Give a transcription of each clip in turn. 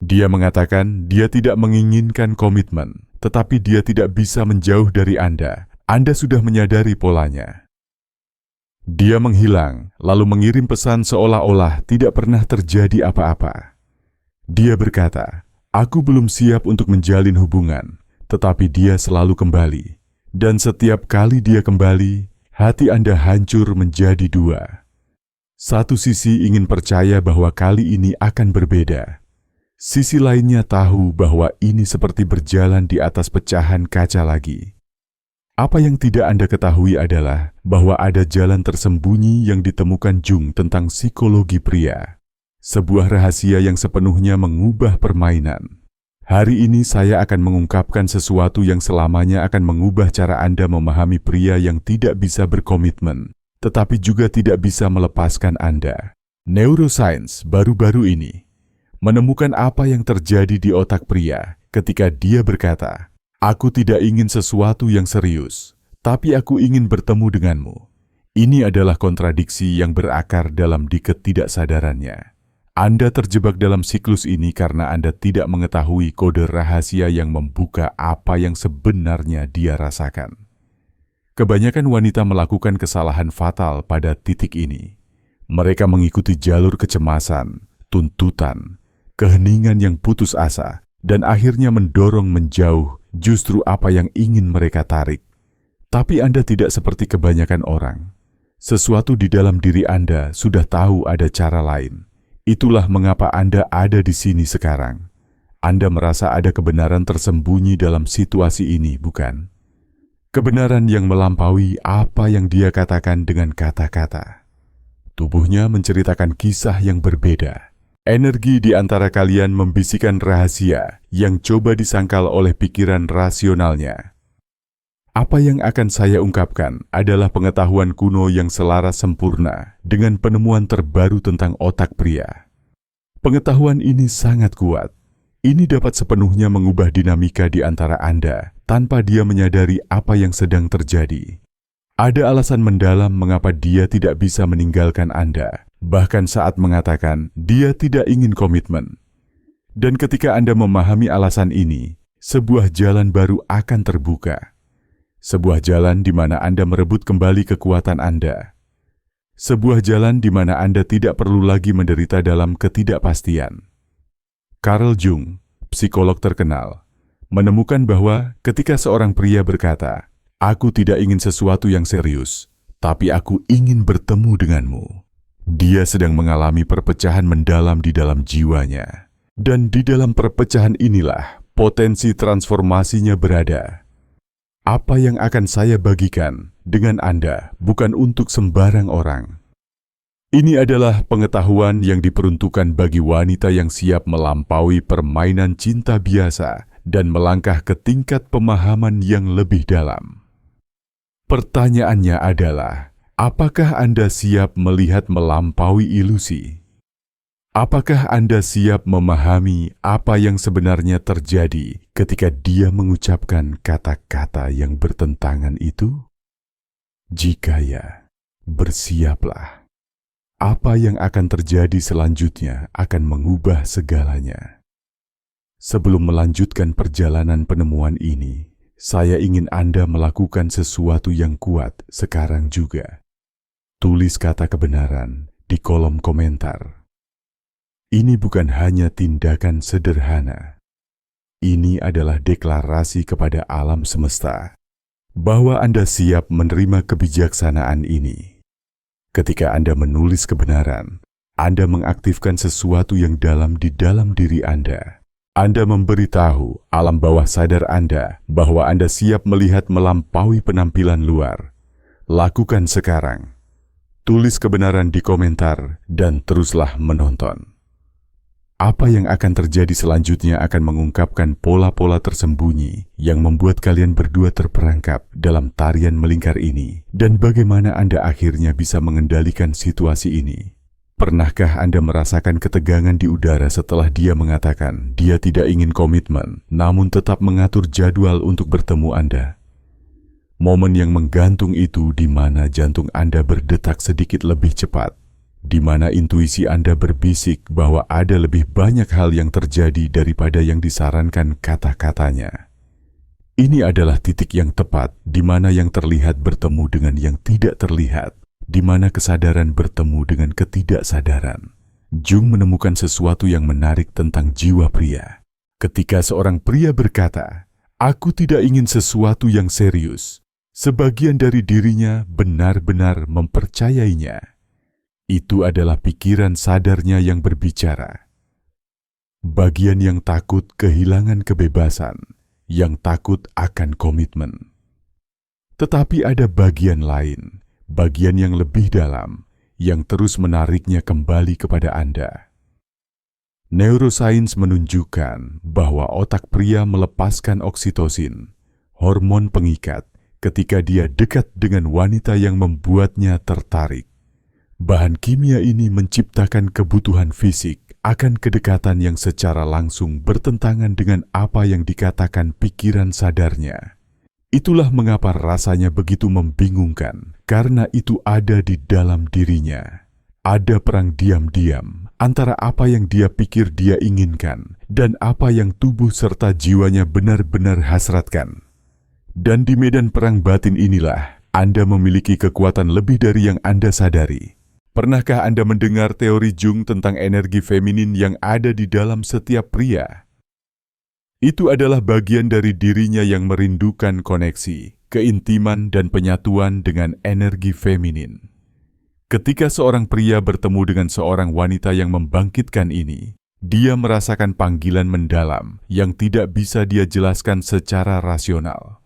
Dia mengatakan dia tidak menginginkan komitmen, tetapi dia tidak bisa menjauh dari Anda. Anda sudah menyadari polanya. Dia menghilang, lalu mengirim pesan seolah-olah tidak pernah terjadi apa-apa. Dia berkata, "Aku belum siap untuk menjalin hubungan," tetapi dia selalu kembali. Dan setiap kali dia kembali, hati Anda hancur menjadi dua. Satu sisi ingin percaya bahwa kali ini akan berbeda. Sisi lainnya tahu bahwa ini seperti berjalan di atas pecahan kaca lagi. Apa yang tidak Anda ketahui adalah bahwa ada jalan tersembunyi yang ditemukan Jung tentang psikologi pria. Sebuah rahasia yang sepenuhnya mengubah permainan. Hari ini saya akan mengungkapkan sesuatu yang selamanya akan mengubah cara Anda memahami pria yang tidak bisa berkomitmen, tetapi juga tidak bisa melepaskan Anda. Neuroscience baru-baru ini menemukan apa yang terjadi di otak pria ketika dia berkata, "Aku tidak ingin sesuatu yang serius, tapi aku ingin bertemu denganmu." Ini adalah kontradiksi yang berakar dalam di ketidaksadarannya. Anda terjebak dalam siklus ini karena Anda tidak mengetahui kode rahasia yang membuka apa yang sebenarnya dia rasakan. Kebanyakan wanita melakukan kesalahan fatal pada titik ini. Mereka mengikuti jalur kecemasan, tuntutan, keheningan yang putus asa, dan akhirnya mendorong menjauh justru apa yang ingin mereka tarik. Tapi Anda tidak seperti kebanyakan orang. Sesuatu di dalam diri Anda sudah tahu ada cara lain. Itulah mengapa Anda ada di sini sekarang. Anda merasa ada kebenaran tersembunyi dalam situasi ini, bukan? Kebenaran yang melampaui apa yang dia katakan dengan kata-kata. Tubuhnya menceritakan kisah yang berbeda. Energi di antara kalian membisikkan rahasia yang coba disangkal oleh pikiran rasionalnya. Apa yang akan saya ungkapkan adalah pengetahuan kuno yang selaras sempurna dengan penemuan terbaru tentang otak pria. Pengetahuan ini sangat kuat. Ini dapat sepenuhnya mengubah dinamika di antara Anda tanpa dia menyadari apa yang sedang terjadi. Ada alasan mendalam mengapa dia tidak bisa meninggalkan Anda, bahkan saat mengatakan dia tidak ingin komitmen. Dan ketika Anda memahami alasan ini, sebuah jalan baru akan terbuka. Sebuah jalan di mana Anda merebut kembali kekuatan Anda. Sebuah jalan di mana Anda tidak perlu lagi menderita dalam ketidakpastian. Carl Jung, psikolog terkenal, menemukan bahwa ketika seorang pria berkata, "Aku tidak ingin sesuatu yang serius, tapi aku ingin bertemu denganmu," dia sedang mengalami perpecahan mendalam di dalam jiwanya. Dan di dalam perpecahan inilah potensi transformasinya berada. Apa yang akan saya bagikan dengan Anda bukan untuk sembarang orang. Ini adalah pengetahuan yang diperuntukkan bagi wanita yang siap melampaui permainan cinta biasa dan melangkah ke tingkat pemahaman yang lebih dalam. Pertanyaannya adalah, apakah Anda siap melihat melampaui ilusi? Apakah Anda siap memahami apa yang sebenarnya terjadi ketika dia mengucapkan kata-kata yang bertentangan itu? Jika ya, bersiaplah. Apa yang akan terjadi selanjutnya akan mengubah segalanya. Sebelum melanjutkan perjalanan penemuan ini, saya ingin Anda melakukan sesuatu yang kuat sekarang juga. Tulis kata kebenaran di kolom komentar. Ini bukan hanya tindakan sederhana. Ini adalah deklarasi kepada alam semesta bahwa Anda siap menerima kebijaksanaan ini. Ketika Anda menulis kebenaran, Anda mengaktifkan sesuatu yang dalam di dalam diri Anda. Anda memberitahu alam bawah sadar Anda bahwa Anda siap melihat melampaui penampilan luar. Lakukan sekarang. Tulis kebenaran di komentar dan teruslah menonton. Apa yang akan terjadi selanjutnya akan mengungkapkan pola-pola tersembunyi yang membuat kalian berdua terperangkap dalam tarian melingkar ini dan bagaimana Anda akhirnya bisa mengendalikan situasi ini. Pernahkah Anda merasakan ketegangan di udara setelah dia mengatakan dia tidak ingin komitmen namun tetap mengatur jadwal untuk bertemu Anda? Momen yang menggantung itu di mana jantung Anda berdetak sedikit lebih cepat. di mana intuisi Anda berbisik bahwa ada lebih banyak hal yang terjadi daripada yang disarankan kata-katanya. Ini adalah titik yang tepat di mana yang terlihat bertemu dengan yang tidak terlihat, di mana kesadaran bertemu dengan ketidaksadaran. Jung menemukan sesuatu yang menarik tentang jiwa pria. Ketika seorang pria berkata, "Aku tidak ingin sesuatu yang serius," sebagian dari dirinya benar-benar mempercayainya. Itu adalah pikiran sadarnya yang berbicara. Bagian yang takut kehilangan kebebasan, yang takut akan komitmen. Tetapi ada bagian lain, bagian yang lebih dalam, yang terus menariknya kembali kepada Anda. Neurosains menunjukkan bahwa otak pria melepaskan oksitosin, hormon pengikat, ketika dia dekat dengan wanita yang membuatnya tertarik. Bahan kimia ini menciptakan kebutuhan fisik akan kedekatan yang secara langsung bertentangan dengan apa yang dikatakan pikiran sadarnya. Itulah mengapa rasanya begitu membingungkan, karena itu ada di dalam dirinya. Ada perang diam-diam antara apa yang dia pikir dia inginkan dan apa yang tubuh serta jiwanya benar-benar hasratkan. Dan di medan perang batin inilah Anda memiliki kekuatan lebih dari yang Anda sadari. Pernahkah Anda mendengar teori Jung tentang energi feminin yang ada di dalam setiap pria? Itu adalah bagian dari dirinya yang merindukan koneksi, keintiman, dan penyatuan dengan energi feminin. Ketika seorang pria bertemu dengan seorang wanita yang membangkitkan ini, dia merasakan panggilan mendalam yang tidak bisa dia jelaskan secara rasional.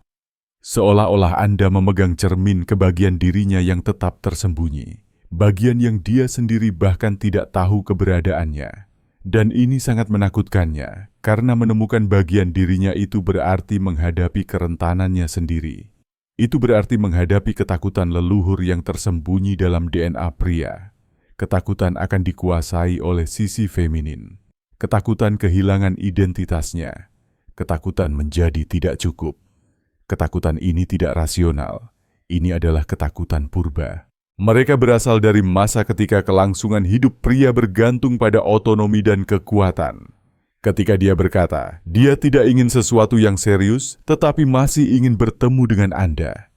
Seolah-olah Anda memegang cermin ke bagian dirinya yang tetap tersembunyi, bagian yang dia sendiri bahkan tidak tahu keberadaannya. Dan ini sangat menakutkannya, karena menemukan bagian dirinya itu berarti menghadapi kerentanannya sendiri. Itu berarti menghadapi ketakutan leluhur yang tersembunyi dalam DNA pria. Ketakutan akan dikuasai oleh sisi feminin. Ketakutan kehilangan identitasnya. Ketakutan menjadi tidak cukup. Ketakutan ini tidak rasional. Ini adalah ketakutan purba. Mereka berasal dari masa ketika kelangsungan hidup pria bergantung pada otonomi dan kekuatan. Ketika dia berkata, dia tidak ingin sesuatu yang serius, tetapi masih ingin bertemu dengan Anda.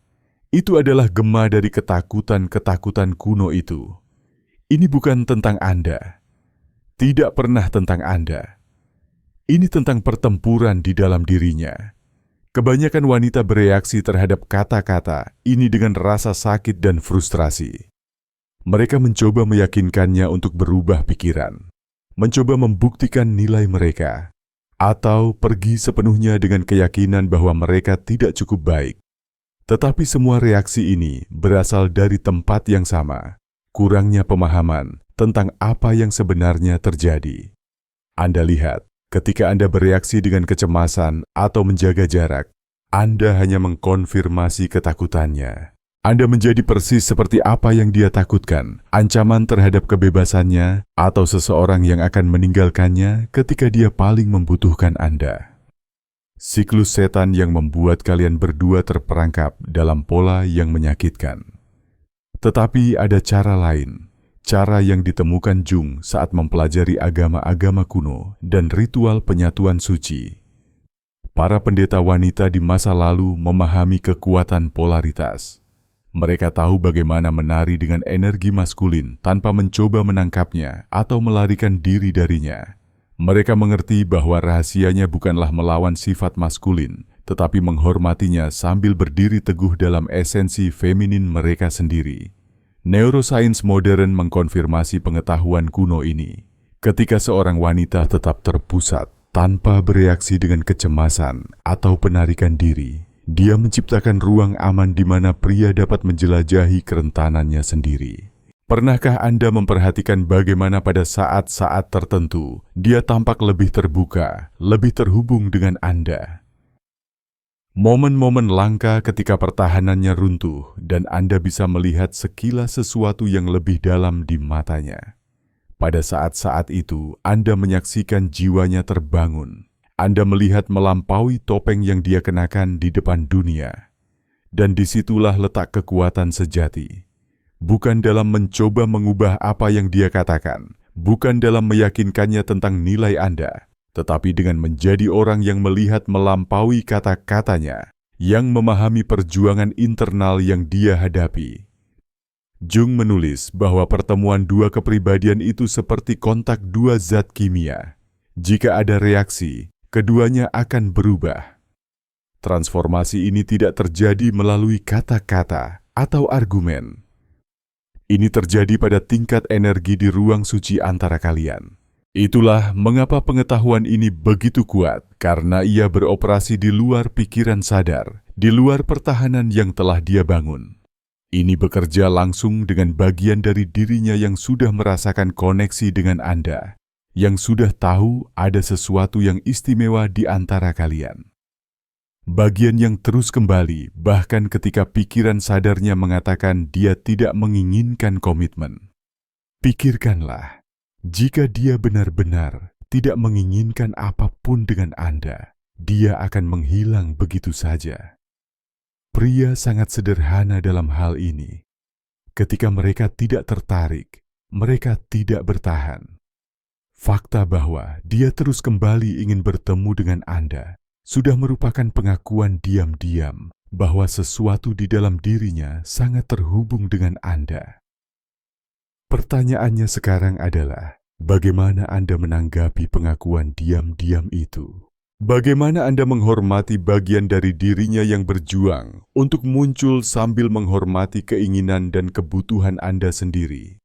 Itu adalah gema dari ketakutan-ketakutan kuno itu. Ini bukan tentang Anda. Tidak pernah tentang Anda. Ini tentang pertempuran di dalam dirinya. Kebanyakan wanita bereaksi terhadap kata-kata ini dengan rasa sakit dan frustrasi. Mereka mencoba meyakinkannya untuk berubah pikiran. Mencoba membuktikan nilai mereka, atau pergi sepenuhnya dengan keyakinan bahwa mereka tidak cukup baik. Tetapi semua reaksi ini berasal dari tempat yang sama, kurangnya pemahaman tentang apa yang sebenarnya terjadi. Anda lihat, ketika Anda bereaksi dengan kecemasan atau menjaga jarak, Anda hanya mengkonfirmasi ketakutannya. Anda menjadi persis seperti apa yang dia takutkan, ancaman terhadap kebebasannya, atau seseorang yang akan meninggalkannya ketika dia paling membutuhkan Anda. Siklus setan yang membuat kalian berdua terperangkap dalam pola yang menyakitkan. Tetapi ada cara lain, cara yang ditemukan Jung saat mempelajari agama-agama kuno dan ritual penyatuan suci. Para pendeta wanita di masa lalu memahami kekuatan polaritas. Mereka tahu bagaimana menari dengan energi maskulin tanpa mencoba menangkapnya atau melarikan diri darinya. Mereka mengerti bahwa rahasianya bukanlah melawan sifat maskulin, tetapi menghormatinya sambil berdiri teguh dalam esensi feminin mereka sendiri. Neurosains modern mengkonfirmasi pengetahuan kuno ini. Ketika seorang wanita tetap terpusat, tanpa bereaksi dengan kecemasan atau penarikan diri, dia menciptakan ruang aman di mana pria dapat menjelajahi kerentanannya sendiri. Pernahkah Anda memperhatikan bagaimana pada saat-saat tertentu dia tampak lebih terbuka, lebih terhubung dengan Anda? Momen-momen langka ketika pertahanannya runtuh dan Anda bisa melihat sekilas sesuatu yang lebih dalam di matanya. Pada saat-saat itu, Anda menyaksikan jiwanya terbangun. Anda melihat melampaui topeng yang dia kenakan di depan dunia. Dan disitulah letak kekuatan sejati. bukan dalam mencoba mengubah apa yang dia katakan, bukan dalam meyakinkannya tentang nilai Anda, tetapi dengan menjadi orang yang melihat melampaui kata-katanya, yang memahami perjuangan internal yang dia hadapi. Jung menulis bahwa pertemuan dua kepribadian itu seperti kontak dua zat kimia. Jika ada reaksi, keduanya akan berubah. Transformasi ini tidak terjadi melalui kata-kata atau argumen. Ini terjadi pada tingkat energi di ruang suci antara kalian. Itulah mengapa pengetahuan ini begitu kuat, karena ia beroperasi di luar pikiran sadar, di luar pertahanan yang telah dia bangun. Ini bekerja langsung dengan bagian dari dirinya yang sudah merasakan koneksi dengan Anda, yang sudah tahu ada sesuatu yang istimewa di antara kalian. Bagian yang terus kembali, bahkan ketika pikiran sadarnya mengatakan dia tidak menginginkan komitmen. Pikirkanlah, jika dia benar-benar tidak menginginkan apapun dengan Anda, dia akan menghilang begitu saja. Pria sangat sederhana dalam hal ini. Ketika mereka tidak tertarik, mereka tidak bertahan. Fakta bahwa dia terus kembali ingin bertemu dengan Anda sudah merupakan pengakuan diam-diam bahwa sesuatu di dalam dirinya sangat terhubung dengan Anda. Pertanyaannya sekarang adalah, bagaimana Anda menanggapi pengakuan diam-diam itu? Bagaimana Anda menghormati bagian dari dirinya yang berjuang untuk muncul sambil menghormati keinginan dan kebutuhan Anda sendiri?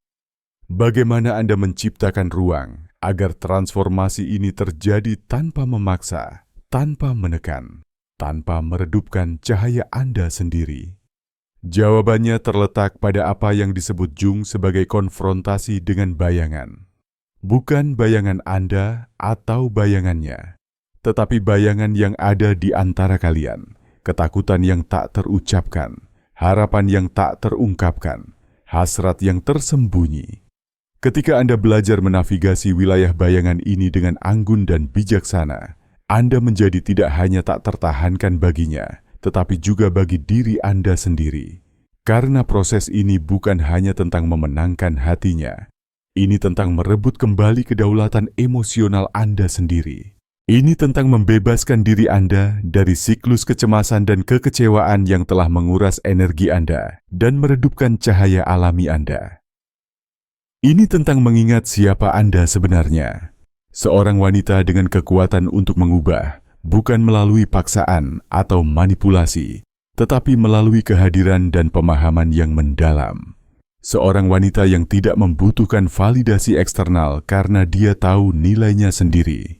Bagaimana Anda menciptakan ruang agar transformasi ini terjadi tanpa memaksa, tanpa menekan, tanpa meredupkan cahaya Anda sendiri? Jawabannya terletak pada apa yang disebut Jung sebagai konfrontasi dengan bayangan. Bukan bayangan Anda atau bayangannya, tetapi bayangan yang ada di antara kalian, ketakutan yang tak terucapkan, harapan yang tak terungkapkan, hasrat yang tersembunyi. Ketika Anda belajar menavigasi wilayah bayangan ini dengan anggun dan bijaksana, Anda menjadi tidak hanya tak tertahankan baginya, tetapi juga bagi diri Anda sendiri. Karena proses ini bukan hanya tentang memenangkan hatinya, ini tentang merebut kembali kedaulatan emosional Anda sendiri. Ini tentang membebaskan diri Anda dari siklus kecemasan dan kekecewaan yang telah menguras energi Anda dan meredupkan cahaya alami Anda. Ini tentang mengingat siapa Anda sebenarnya. Seorang wanita dengan kekuatan untuk mengubah, bukan melalui paksaan atau manipulasi, tetapi melalui kehadiran dan pemahaman yang mendalam. Seorang wanita yang tidak membutuhkan validasi eksternal karena dia tahu nilainya sendiri.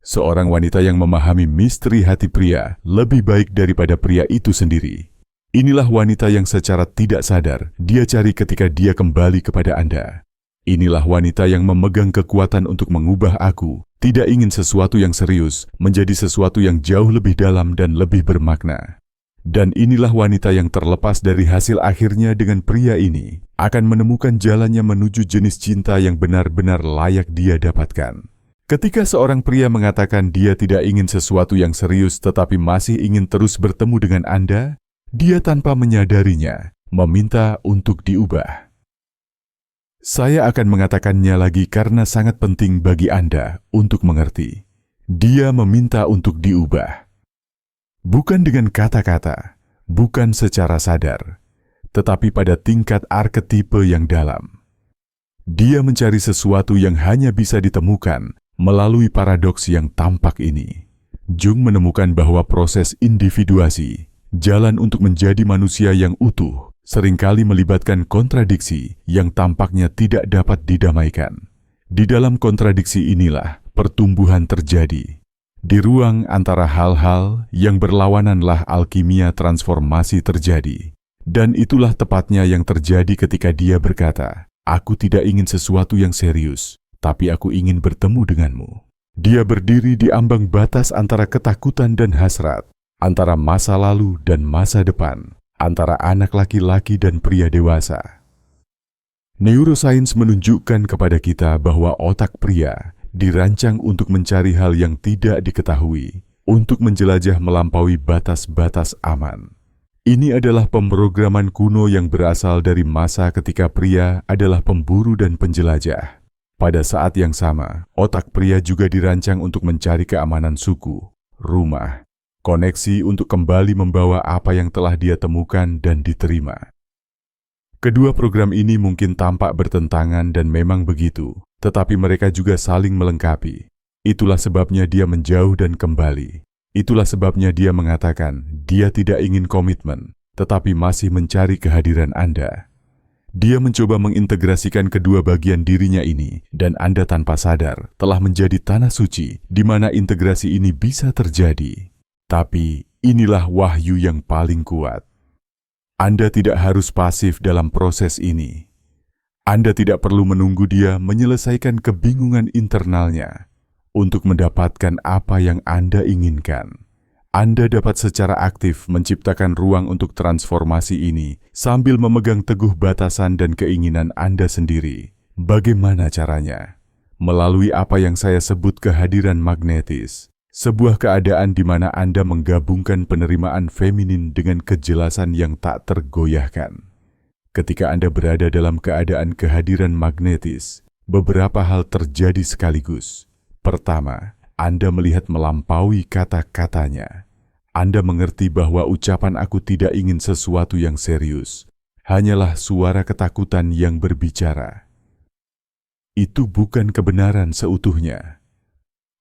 Seorang wanita yang memahami misteri hati pria lebih baik daripada pria itu sendiri. Inilah wanita yang secara tidak sadar dia cari ketika dia kembali kepada Anda. Inilah wanita yang memegang kekuatan untuk mengubah aku, tidak ingin sesuatu yang serius, menjadi sesuatu yang jauh lebih dalam dan lebih bermakna. Dan inilah wanita yang terlepas dari hasil akhirnya dengan pria ini, akan menemukan jalannya menuju jenis cinta yang benar-benar layak dia dapatkan. Ketika seorang pria mengatakan dia tidak ingin sesuatu yang serius tetapi masih ingin terus bertemu dengan Anda, dia tanpa menyadarinya meminta untuk diubah. Saya akan mengatakannya lagi karena sangat penting bagi Anda untuk mengerti. Dia meminta untuk diubah. Bukan dengan kata-kata, bukan secara sadar, tetapi pada tingkat arketipe yang dalam. Dia mencari sesuatu yang hanya bisa ditemukan melalui paradoks yang tampak ini. Jung menemukan bahwa proses individuasi, jalan untuk menjadi manusia yang utuh, seringkali melibatkan kontradiksi yang tampaknya tidak dapat didamaikan. Di dalam kontradiksi inilah pertumbuhan terjadi. Di ruang antara hal-hal yang berlawananlah alkimia transformasi terjadi. Dan itulah tepatnya yang terjadi ketika dia berkata, "Aku tidak ingin sesuatu yang serius, tapi aku ingin bertemu denganmu." Dia berdiri di ambang batas antara ketakutan dan hasrat, antara masa lalu dan masa depan, antara anak laki-laki dan pria dewasa. Neurosains menunjukkan kepada kita bahwa otak pria dirancang untuk mencari hal yang tidak diketahui, untuk menjelajah melampaui batas-batas aman. Ini adalah pemrograman kuno yang berasal dari masa ketika pria adalah pemburu dan penjelajah. Pada saat yang sama, otak pria juga dirancang untuk mencari keamanan suku, rumah, koneksi untuk kembali membawa apa yang telah dia temukan dan diterima. Kedua program ini mungkin tampak bertentangan dan memang begitu, tetapi mereka juga saling melengkapi. Itulah sebabnya dia menjauh dan kembali. Itulah sebabnya dia mengatakan dia tidak ingin komitmen, tetapi masih mencari kehadiran Anda. Dia mencoba mengintegrasikan kedua bagian dirinya ini, dan Anda tanpa sadar telah menjadi tanah suci di mana integrasi ini bisa terjadi. Tapi inilah wahyu yang paling kuat. Anda tidak harus pasif dalam proses ini. Anda tidak perlu menunggu dia menyelesaikan kebingungan internalnya. Untuk mendapatkan apa yang Anda inginkan, Anda dapat secara aktif menciptakan ruang untuk transformasi ini sambil memegang teguh batasan dan keinginan Anda sendiri. Bagaimana caranya? Melalui apa yang saya sebut kehadiran magnetis, sebuah keadaan di mana Anda menggabungkan penerimaan feminin dengan kejelasan yang tak tergoyahkan. Ketika Anda berada dalam keadaan kehadiran magnetis, beberapa hal terjadi sekaligus. Pertama, Anda melihat melampaui kata-katanya. Anda mengerti bahwa ucapan "aku tidak ingin sesuatu yang serius" hanyalah suara ketakutan yang berbicara. Itu bukan kebenaran seutuhnya.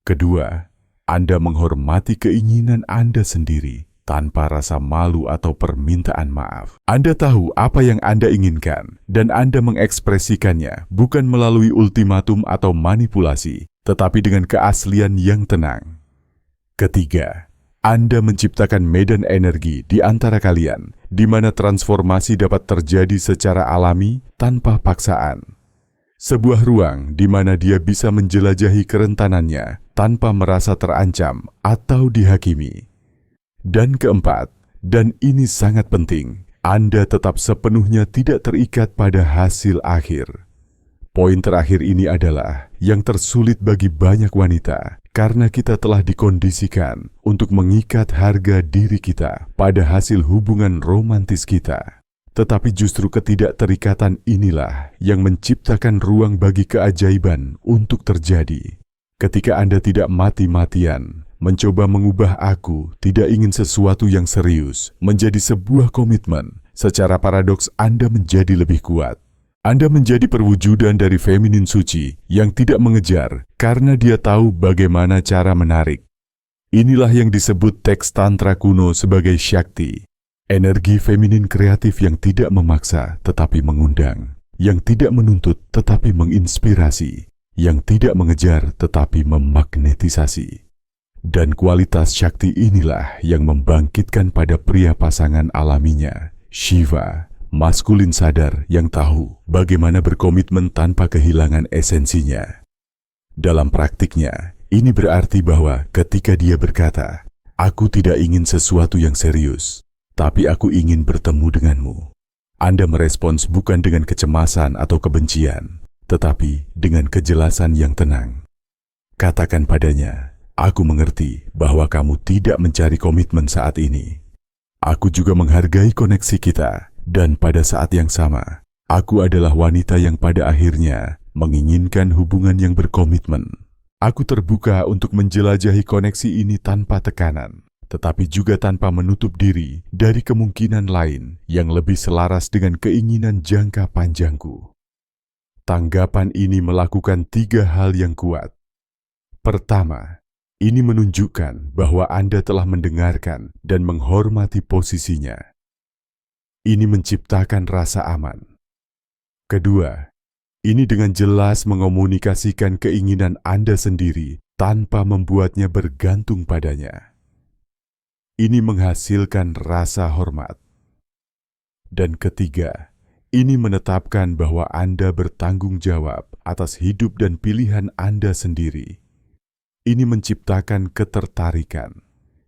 Kedua, Anda menghormati keinginan Anda sendiri tanpa rasa malu atau permintaan maaf. Anda tahu apa yang Anda inginkan, dan Anda mengekspresikannya bukan melalui ultimatum atau manipulasi, tetapi dengan keaslian yang tenang. Ketiga, Anda menciptakan medan energi di antara kalian, di mana transformasi dapat terjadi secara alami tanpa paksaan. Sebuah ruang di mana dia bisa menjelajahi kerentanannya tanpa merasa terancam atau dihakimi. Dan keempat, dan ini sangat penting, Anda tetap sepenuhnya tidak terikat pada hasil akhir. Poin terakhir ini adalah yang tersulit bagi banyak wanita, karena kita telah dikondisikan untuk mengikat harga diri kita pada hasil hubungan romantis kita. Tetapi justru ketidakterikatan inilah yang menciptakan ruang bagi keajaiban untuk terjadi. Ketika Anda tidak mati-matian mencoba mengubah "aku tidak ingin sesuatu yang serius" menjadi sebuah komitmen, secara paradoks Anda menjadi lebih kuat. Anda menjadi perwujudan dari feminin suci yang tidak mengejar karena dia tahu bagaimana cara menarik. Inilah yang disebut teks Tantra kuno sebagai Shakti, energi feminin kreatif yang tidak memaksa tetapi mengundang, yang tidak menuntut tetapi menginspirasi, yang tidak mengejar tetapi memagnetisasi. Dan kualitas Shakti inilah yang membangkitkan pada pria pasangan alaminya, Shiva, maskulin sadar yang tahu bagaimana berkomitmen tanpa kehilangan esensinya. Dalam praktiknya, ini berarti bahwa ketika dia berkata, "Aku tidak ingin sesuatu yang serius, tapi aku ingin bertemu denganmu," Anda merespons bukan dengan kecemasan atau kebencian, tetapi dengan kejelasan yang tenang. Katakan padanya, "Aku mengerti bahwa kamu tidak mencari komitmen saat ini. Aku juga menghargai koneksi kita. Dan pada saat yang sama, aku adalah wanita yang pada akhirnya menginginkan hubungan yang berkomitmen. Aku terbuka untuk menjelajahi koneksi ini tanpa tekanan, tetapi juga tanpa menutup diri dari kemungkinan lain yang lebih selaras dengan keinginan jangka panjangku." Tanggapan ini melakukan 3 hal yang kuat. Pertama, ini menunjukkan bahwa Anda telah mendengarkan dan menghormati posisinya. Ini menciptakan rasa aman. Kedua, ini dengan jelas mengomunikasikan keinginan Anda sendiri tanpa membuatnya bergantung padanya. Ini menghasilkan rasa hormat. Dan ketiga, ini menetapkan bahwa Anda bertanggung jawab atas hidup dan pilihan Anda sendiri. Ini menciptakan ketertarikan.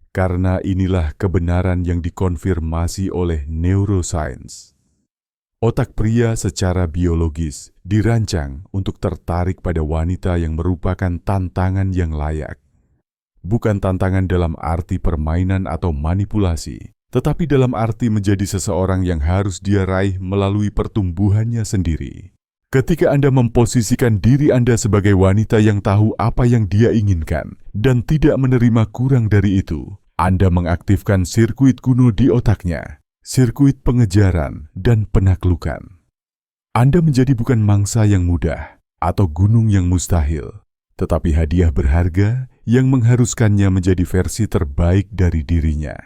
Karena inilah kebenaran yang dikonfirmasi oleh neuroscience. Otak pria secara biologis dirancang untuk tertarik pada wanita yang merupakan tantangan yang layak. Bukan tantangan dalam arti permainan atau manipulasi, tetapi dalam arti menjadi seseorang yang harus dia raih melalui pertumbuhannya sendiri. Ketika Anda memposisikan diri Anda sebagai wanita yang tahu apa yang dia inginkan dan tidak menerima kurang dari itu, Anda mengaktifkan sirkuit kuno di otaknya, sirkuit pengejaran dan penaklukan. Anda menjadi bukan mangsa yang mudah atau gunung yang mustahil, tetapi hadiah berharga yang mengharuskannya menjadi versi terbaik dari dirinya.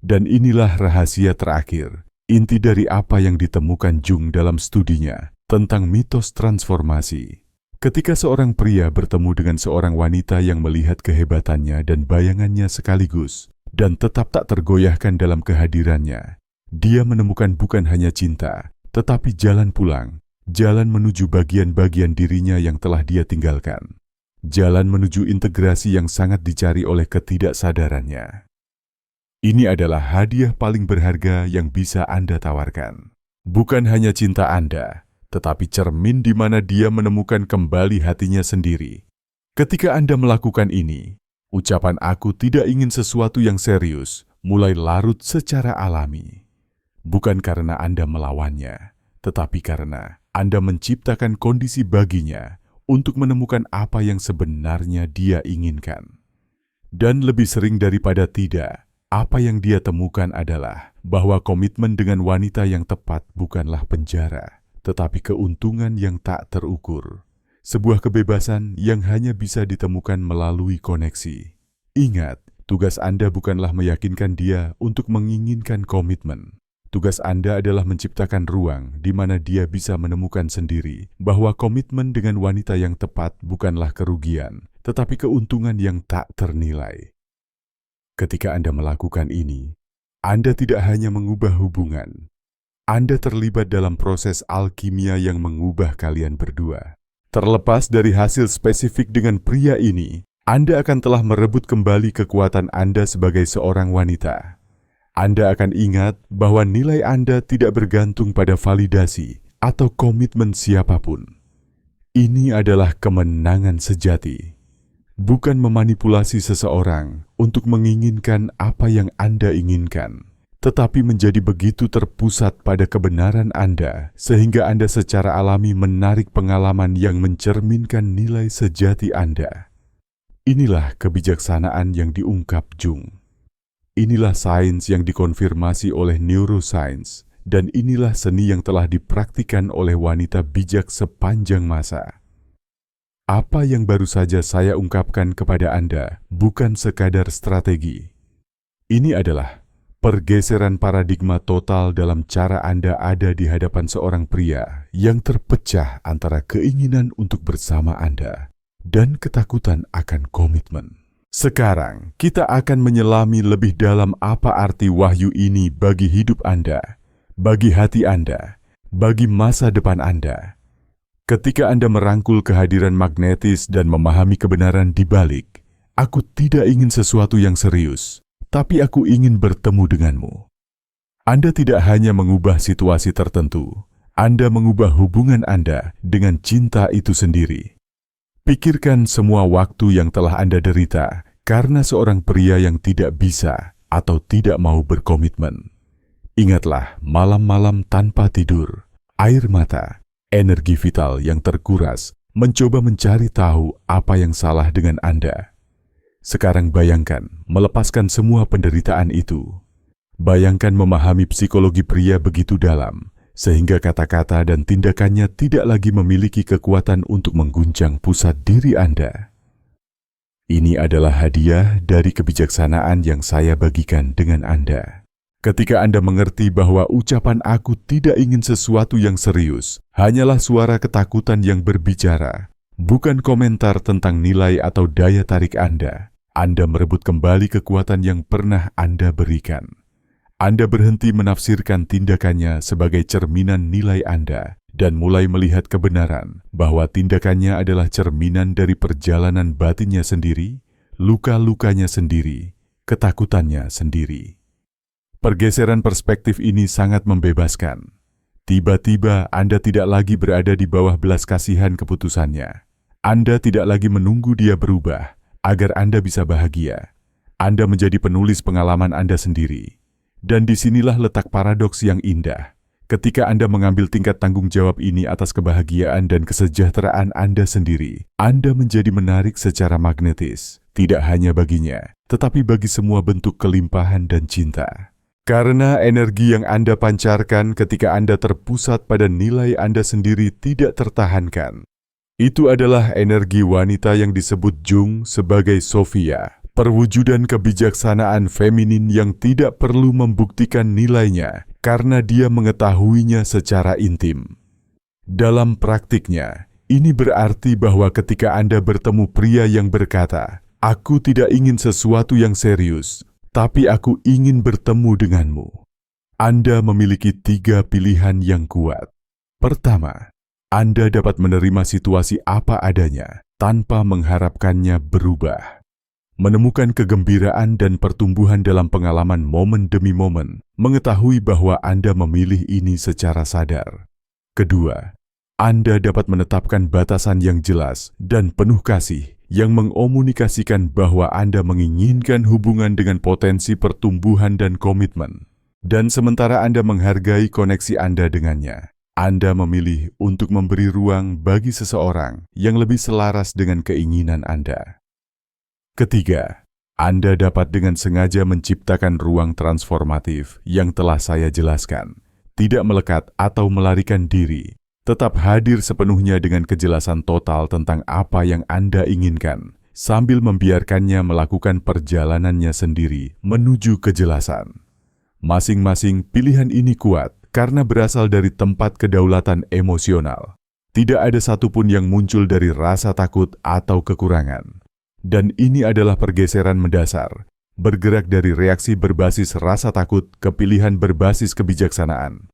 Dan inilah rahasia terakhir, inti dari apa yang ditemukan Jung dalam studinya tentang mitos transformasi. Ketika seorang pria bertemu dengan seorang wanita yang melihat kehebatannya dan bayangannya sekaligus dan tetap tak tergoyahkan dalam kehadirannya, dia menemukan bukan hanya cinta, tetapi jalan pulang, jalan menuju bagian-bagian dirinya yang telah dia tinggalkan, jalan menuju integrasi yang sangat dicari oleh ketidaksadarannya. Ini adalah hadiah paling berharga yang bisa Anda tawarkan. Bukan hanya cinta Anda, tetapi cermin di mana dia menemukan kembali hatinya sendiri. Ketika Anda melakukan ini, ucapan "aku tidak ingin sesuatu yang serius" mulai larut secara alami. Bukan karena Anda melawannya, tetapi karena Anda menciptakan kondisi baginya untuk menemukan apa yang sebenarnya dia inginkan. Dan lebih sering daripada tidak, apa yang dia temukan adalah bahwa komitmen dengan wanita yang tepat bukanlah penjara, tetapi keuntungan yang tak terukur. Sebuah kebebasan yang hanya bisa ditemukan melalui koneksi. Ingat, tugas Anda bukanlah meyakinkan dia untuk menginginkan komitmen. Tugas Anda adalah menciptakan ruang di mana dia bisa menemukan sendiri bahwa komitmen dengan wanita yang tepat bukanlah kerugian, tetapi keuntungan yang tak ternilai. Ketika Anda melakukan ini, Anda tidak hanya mengubah hubungan, Anda terlibat dalam proses alkimia yang mengubah kalian berdua. Terlepas dari hasil spesifik dengan pria ini, Anda akan telah merebut kembali kekuatan Anda sebagai seorang wanita. Anda akan ingat bahwa nilai Anda tidak bergantung pada validasi atau komitmen siapapun. Ini adalah kemenangan sejati. Bukan memanipulasi seseorang untuk menginginkan apa yang Anda inginkan, tetapi menjadi begitu terpusat pada kebenaran Anda, sehingga Anda secara alami menarik pengalaman yang mencerminkan nilai sejati Anda. Inilah kebijaksanaan yang diungkap Jung. Inilah sains yang dikonfirmasi oleh neuroscience, dan inilah seni yang telah dipraktikkan oleh wanita bijak sepanjang masa. Apa yang baru saja saya ungkapkan kepada Anda bukan sekadar strategi. Ini adalah pergeseran paradigma total dalam cara Anda ada di hadapan seorang pria yang terpecah antara keinginan untuk bersama Anda dan ketakutan akan komitmen. Sekarang, kita akan menyelami lebih dalam apa arti wahyu ini bagi hidup Anda, bagi hati Anda, bagi masa depan Anda. Ketika Anda merangkul kehadiran magnetis dan memahami kebenaran di balik, "Aku tidak ingin sesuatu yang serius, tapi aku ingin bertemu denganmu." Anda tidak hanya mengubah situasi tertentu, Anda mengubah hubungan Anda dengan cinta itu sendiri. Pikirkan semua waktu yang telah Anda derita karena seorang pria yang tidak bisa atau tidak mau berkomitmen. Ingatlah malam-malam tanpa tidur, air mata, energi vital yang terkuras, mencoba mencari tahu apa yang salah dengan Anda. Sekarang bayangkan melepaskan semua penderitaan itu. Bayangkan memahami psikologi pria begitu dalam, sehingga kata-kata dan tindakannya tidak lagi memiliki kekuatan untuk mengguncang pusat diri Anda. Ini adalah hadiah dari kebijaksanaan yang saya bagikan dengan Anda. Ketika Anda mengerti bahwa ucapan "aku tidak ingin sesuatu yang serius" hanyalah suara ketakutan yang berbicara, bukan komentar tentang nilai atau daya tarik Anda merebut kembali kekuatan yang pernah Anda berikan. Anda berhenti menafsirkan tindakannya sebagai cerminan nilai Anda dan mulai melihat kebenaran bahwa tindakannya adalah cerminan dari perjalanan batinnya sendiri, luka-lukanya sendiri, ketakutannya sendiri. Pergeseran perspektif ini sangat membebaskan. Tiba-tiba Anda tidak lagi berada di bawah belas kasihan keputusannya. Anda tidak lagi menunggu dia berubah agar Anda bisa bahagia. Anda menjadi penulis pengalaman Anda sendiri. Dan disinilah letak paradoks yang indah. Ketika Anda mengambil tingkat tanggung jawab ini atas kebahagiaan dan kesejahteraan Anda sendiri, Anda menjadi menarik secara magnetis, tidak hanya baginya, tetapi bagi semua bentuk kelimpahan dan cinta. Karena energi yang Anda pancarkan ketika Anda terpusat pada nilai Anda sendiri tidak tertahankan. Itu adalah energi wanita yang disebut Jung sebagai Sophia, perwujudan kebijaksanaan feminin yang tidak perlu membuktikan nilainya karena dia mengetahuinya secara intim. Dalam praktiknya, ini berarti bahwa ketika Anda bertemu pria yang berkata, "Aku tidak ingin sesuatu yang serius, tapi aku ingin bertemu denganmu." Anda memiliki 3 pilihan yang kuat. Pertama, Anda dapat menerima situasi apa adanya tanpa mengharapkannya berubah. Menemukan kegembiraan dan pertumbuhan dalam pengalaman momen demi momen, mengetahui bahwa Anda memilih ini secara sadar. Kedua, Anda dapat menetapkan batasan yang jelas dan penuh kasih yang mengomunikasikan bahwa Anda menginginkan hubungan dengan potensi pertumbuhan dan komitmen. Dan sementara Anda menghargai koneksi Anda dengannya, Anda memilih untuk memberi ruang bagi seseorang yang lebih selaras dengan keinginan Anda. Ketiga, Anda dapat dengan sengaja menciptakan ruang transformatif yang telah saya jelaskan, tidak melekat atau melarikan diri, tetap hadir sepenuhnya dengan kejelasan total tentang apa yang Anda inginkan, sambil membiarkannya melakukan perjalanannya sendiri menuju kejelasan. Masing-masing pilihan ini kuat karena berasal dari tempat kedaulatan emosional. Tidak ada satupun yang muncul dari rasa takut atau kekurangan. Dan ini adalah pergeseran mendasar, bergerak dari reaksi berbasis rasa takut ke pilihan berbasis kebijaksanaan.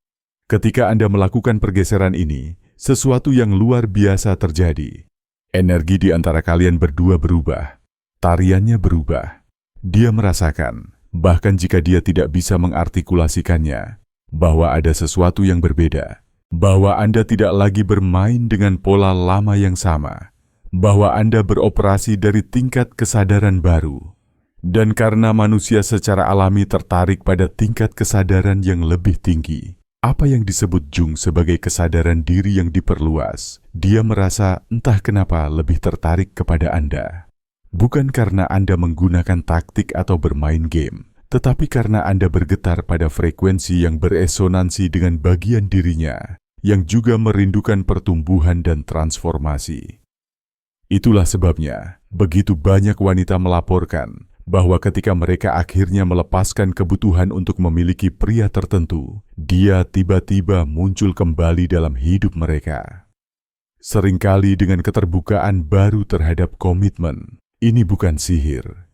Ketika Anda melakukan pergeseran ini, sesuatu yang luar biasa terjadi. Energi di antara kalian berdua berubah, tariannya berubah. Dia merasakan, bahkan jika dia tidak bisa mengartikulasikannya, bahwa ada sesuatu yang berbeda, bahwa Anda tidak lagi bermain dengan pola lama yang sama, bahwa Anda beroperasi dari tingkat kesadaran baru. Dan karena manusia secara alami tertarik pada tingkat kesadaran yang lebih tinggi, apa yang disebut Jung sebagai kesadaran diri yang diperluas, dia merasa entah kenapa lebih tertarik kepada Anda. Bukan karena Anda menggunakan taktik atau bermain game, tetapi karena Anda bergetar pada frekuensi yang beresonansi dengan bagian dirinya, yang juga merindukan pertumbuhan dan transformasi. Itulah sebabnya, begitu banyak wanita melaporkan bahwa ketika mereka akhirnya melepaskan kebutuhan untuk memiliki pria tertentu, dia tiba-tiba muncul kembali dalam hidup mereka. Seringkali dengan keterbukaan baru terhadap komitmen. Ini bukan sihir.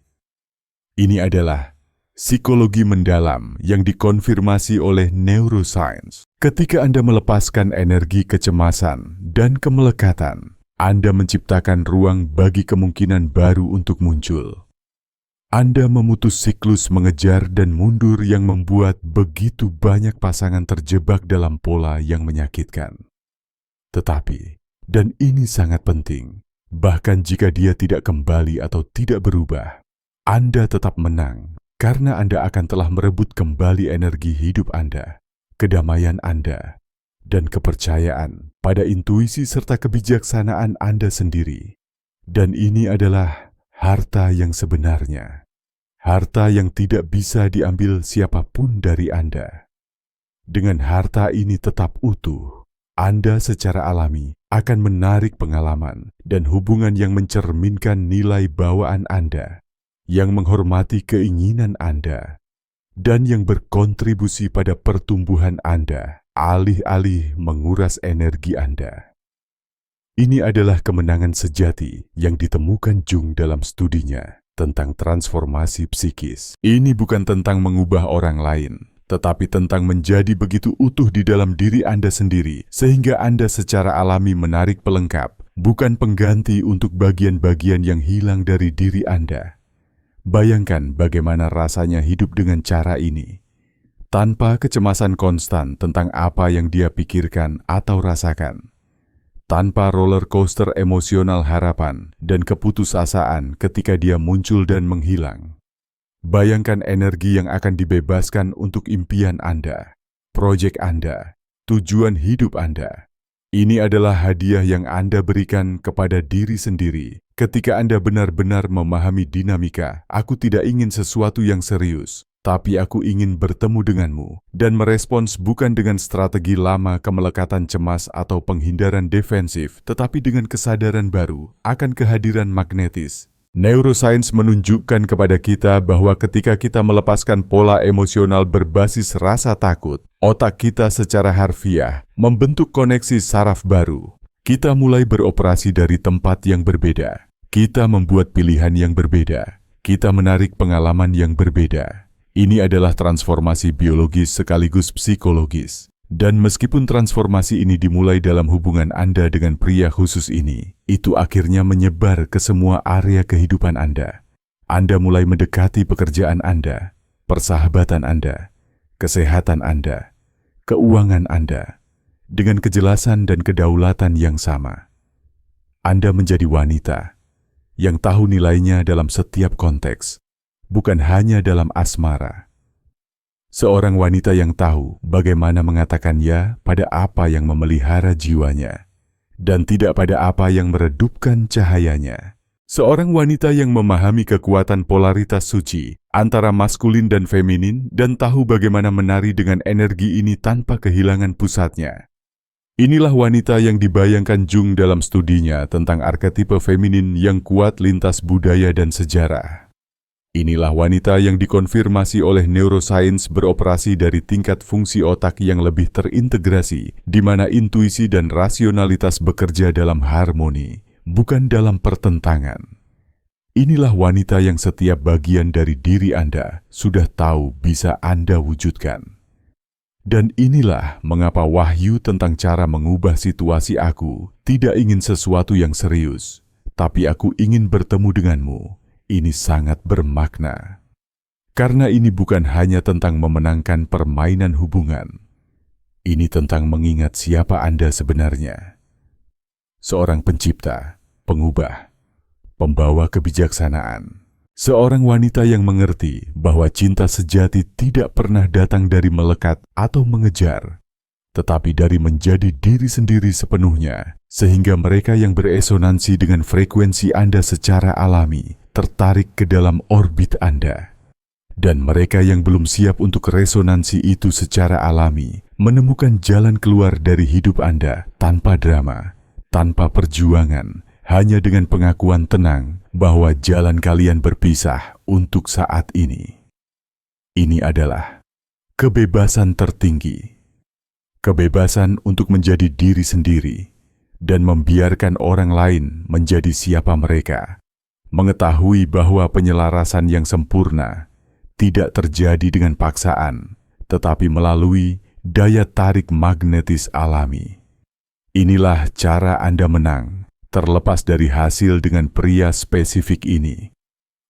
Ini adalah psikologi mendalam yang dikonfirmasi oleh neuroscience. Ketika Anda melepaskan energi kecemasan dan kemelekatan, Anda menciptakan ruang bagi kemungkinan baru untuk muncul. Anda memutus siklus mengejar dan mundur yang membuat begitu banyak pasangan terjebak dalam pola yang menyakitkan. Tetapi, dan ini sangat penting, bahkan jika dia tidak kembali atau tidak berubah, Anda tetap menang karena Anda akan telah merebut kembali energi hidup Anda, kedamaian Anda, dan kepercayaan pada intuisi serta kebijaksanaan Anda sendiri. Dan ini adalah harta yang sebenarnya. Harta yang tidak bisa diambil siapapun dari Anda. Dengan harta ini tetap utuh, Anda secara alami akan menarik pengalaman dan hubungan yang mencerminkan nilai bawaan Anda, yang menghormati keinginan Anda, dan yang berkontribusi pada pertumbuhan Anda, alih-alih menguras energi Anda. Ini adalah kemenangan sejati yang ditemukan Jung dalam studinya tentang transformasi psikis. Ini bukan tentang mengubah orang lain, tetapi tentang menjadi begitu utuh di dalam diri Anda sendiri, sehingga Anda secara alami menarik pelengkap, bukan pengganti untuk bagian-bagian yang hilang dari diri Anda. Bayangkan bagaimana rasanya hidup dengan cara ini, tanpa kecemasan konstan tentang apa yang dia pikirkan atau rasakan, tanpa roller coaster emosional harapan dan keputusasaan ketika dia muncul dan menghilang. Bayangkan energi yang akan dibebaskan untuk impian Anda, proyek Anda, tujuan hidup Anda. Ini adalah hadiah yang Anda berikan kepada diri sendiri. Ketika Anda benar-benar memahami dinamika, aku tidak ingin sesuatu yang serius, tapi aku ingin bertemu denganmu dan merespons bukan dengan strategi lama kemelekatan cemas atau penghindaran defensif, tetapi dengan kesadaran baru akan kehadiran magnetis. Neuroscience menunjukkan kepada kita bahwa ketika kita melepaskan pola emosional berbasis rasa takut, otak kita secara harfiah membentuk koneksi saraf baru. Kita mulai beroperasi dari tempat yang berbeda. Kita membuat pilihan yang berbeda. Kita menarik pengalaman yang berbeda. Ini adalah transformasi biologis sekaligus psikologis. Dan meskipun transformasi ini dimulai dalam hubungan Anda dengan pria khusus ini, itu akhirnya menyebar ke semua area kehidupan Anda. Anda mulai mendekati pekerjaan Anda, persahabatan Anda, kesehatan Anda, keuangan Anda, dengan kejelasan dan kedaulatan yang sama. Anda menjadi wanita yang tahu nilainya dalam setiap konteks, bukan hanya dalam asmara. Seorang wanita yang tahu bagaimana mengatakan ya pada apa yang memelihara jiwanya, dan tidak pada apa yang meredupkan cahayanya. Seorang wanita yang memahami kekuatan polaritas suci antara maskulin dan feminin dan tahu bagaimana menari dengan energi ini tanpa kehilangan pusatnya. Inilah wanita yang dibayangkan Jung dalam studinya tentang arketipe feminin yang kuat lintas budaya dan sejarah. Inilah wanita yang dikonfirmasi oleh neuroscience beroperasi dari tingkat fungsi otak yang lebih terintegrasi, di mana intuisi dan rasionalitas bekerja dalam harmoni, bukan dalam pertentangan. Inilah wanita yang setiap bagian dari diri Anda sudah tahu bisa Anda wujudkan. Dan inilah mengapa wahyu tentang cara mengubah situasi aku tidak ingin sesuatu yang serius, tapi aku ingin bertemu denganmu. Ini sangat bermakna. Karena ini bukan hanya tentang memenangkan permainan hubungan. Ini tentang mengingat siapa Anda sebenarnya. Seorang pencipta, pengubah, pembawa kebijaksanaan. Seorang wanita yang mengerti bahwa cinta sejati tidak pernah datang dari melekat atau mengejar, tetapi dari menjadi diri sendiri sepenuhnya, sehingga mereka yang beresonansi dengan frekuensi Anda secara alami tertarik ke dalam orbit Anda. Dan mereka yang belum siap untuk resonansi itu secara alami menemukan jalan keluar dari hidup Anda tanpa drama, tanpa perjuangan, hanya dengan pengakuan tenang bahwa jalan kalian berpisah untuk saat ini. Ini adalah kebebasan tertinggi. Kebebasan untuk menjadi diri sendiri dan membiarkan orang lain menjadi siapa mereka. Mengetahui bahwa penyelarasan yang sempurna tidak terjadi dengan paksaan, tetapi melalui daya tarik magnetis alami. Inilah cara Anda menang, terlepas dari hasil dengan pria spesifik ini.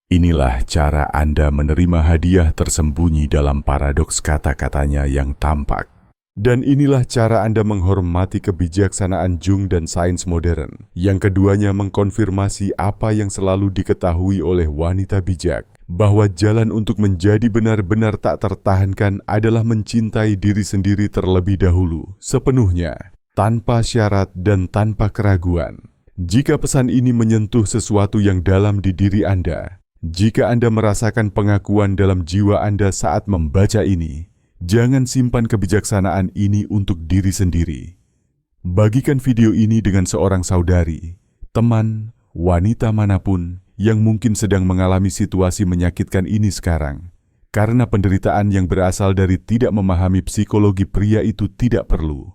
Inilah cara Anda menerima hadiah tersembunyi dalam paradoks kata-katanya yang tampak. Dan inilah cara Anda menghormati kebijaksanaan Jung dan sains modern. Yang keduanya mengkonfirmasi apa yang selalu diketahui oleh wanita bijak, bahwa jalan untuk menjadi benar-benar tak tertahankan adalah mencintai diri sendiri terlebih dahulu, sepenuhnya, tanpa syarat dan tanpa keraguan. Jika pesan ini menyentuh sesuatu yang dalam di diri Anda, jika Anda merasakan pengakuan dalam jiwa Anda saat membaca ini, jangan simpan kebijaksanaan ini untuk diri sendiri. Bagikan video ini dengan seorang saudari, teman, wanita manapun yang mungkin sedang mengalami situasi menyakitkan ini sekarang. Karena penderitaan yang berasal dari tidak memahami psikologi pria itu tidak perlu.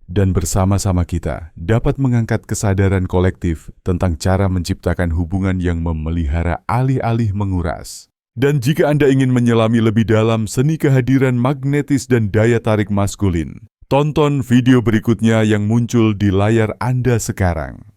Dan bersama-sama kita dapat mengangkat kesadaran kolektif tentang cara menciptakan hubungan yang memelihara alih-alih menguras. Dan jika Anda ingin menyelami lebih dalam seni kehadiran magnetis dan daya tarik maskulin, tonton video berikutnya yang muncul di layar Anda sekarang.